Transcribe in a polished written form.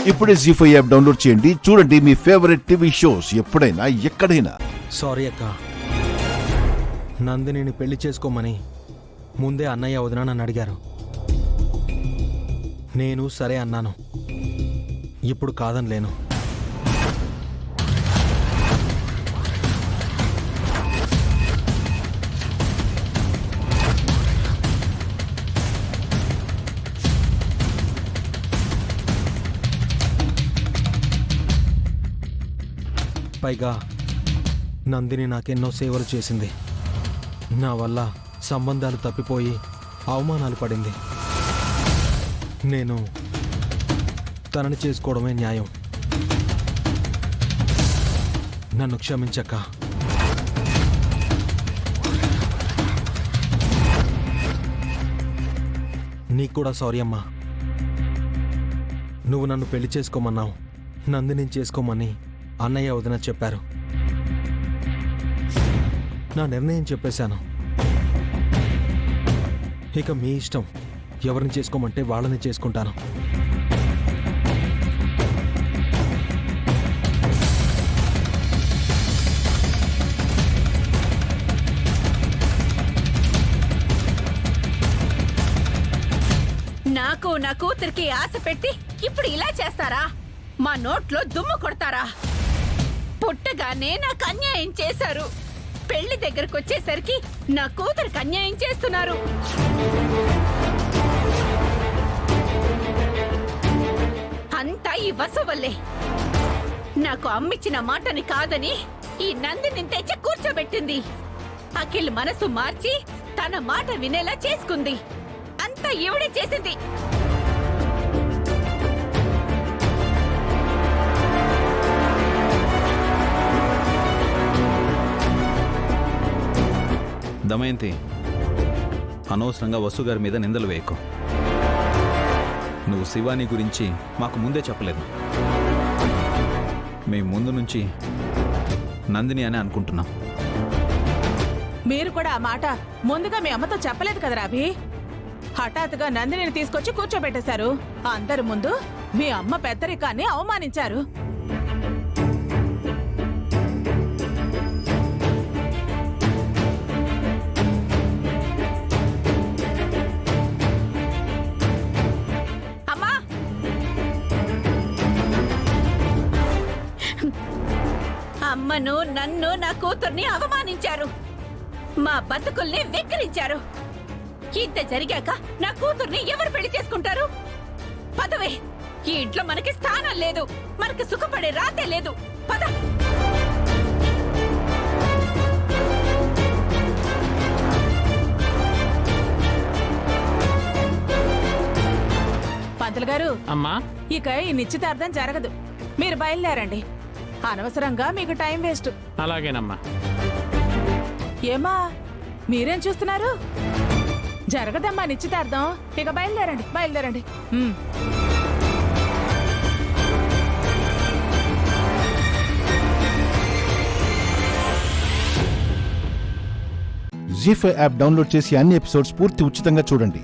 ఇప్పుడే జీ5 app download చేయండి. చూడండి మీ ఫేవరెట్ టీవీ షోస్ ఎప్పుడైనా ఎక్కడైనా. సారీ అక్క, నందినిని పెళ్లి చేసుకోమని ముందే అన్నయ్య వదిన నన్ను అడిగారు. నేను సరే అన్నాను. ఇప్పుడు కాదనిలేను. పైగా నందిని నాకెన్నో సేవలు చేసింది. నా వల్ల సంబంధాలు తప్పిపోయి అవమానాలు పడింది. నేను తనని చేసుకోవడమే న్యాయం. నన్ను క్షమించక్క. నీకు కూడా సారీ అమ్మా. నువ్వు నన్ను పెళ్లి చేసుకోమన్నావు, నందిని చేసుకోమని అన్నయ్య వదిన చెప్పారు. నా నిర్ణయం చెప్పేశాను. ఇక మీ ఇష్టం. ఎవరిని చేసుకోమంటే వాళ్ళని చేసుకుంటాను. నాకు నా కూతురికి ఆశ పెట్టి ఇప్పుడు ఇలా చేస్తారా? మా నోట్లో దుమ్ము కొడతారా? పుట్టగానే నాకు అన్యాయం చేశారు. పెళ్లి దగ్గరకు వచ్చేసరికి నా కూతురికి అన్యాయం చేస్తున్నారు. అంతా ఈ వసు వల్లే. నాకు అమ్మిచ్చిన మాటని కాదని ఈ నందిని తెచ్చి కూర్చోబెట్టింది. అఖిల్ మనసు మార్చి తన మాట వినేలా చేసుకుంది. అంతా ఈవిడే చేసింది. దమయంతి, అనవసరంగా వసుగారి మీద నిందలు వేయకు. నువ్వు శివాని గురించి మాకు ముందే చెప్పలేదు. మేము ముందు నుంచి నందిని అని అనుకుంటున్నాం. మీరు కూడా ఆ మాట ముందుగా మీ అమ్మతో చెప్పలేదు కదా రాభి. హఠాత్తుగా నందినిని తీసుకొచ్చి కూర్చోబెట్టేశారు. అందరి ముందు మీ అమ్మ పెద్దరికాన్ని అవమానించారు. అమ్మను, నన్ను, నా కూతుర్ని అవమానించారు. మా బతుకుల్ని వెక్కిరించారు. ఇంత జరిగాక నా కూతుర్ని ఎవరు పెళ్లి చేసుకుంటారు? పదవే. ఈ ఇంట్లో మనకి స్థానం లేదు. మనకి సుఖపడే రాతే లేదు. పద. పంతులు గారు, అమ్మా, ఇక ఈ నిశ్చితార్థం జరగదు. మీరు బయలుదేరండి. అనవసరంగా మీకు టైం వేస్ట్. అలాగేనమ్మా. ఏమా మీరేం చూస్తున్నారు? జరగదమ్మా నిశ్చితార్థం. ఇక బయలుదేరండి, బయలుదేరండి. జీ5 యాప్ డౌన్లోడ్ చేసి అన్ని ఎపిసోడ్స్ పూర్తి ఉచితంగా చూడండి.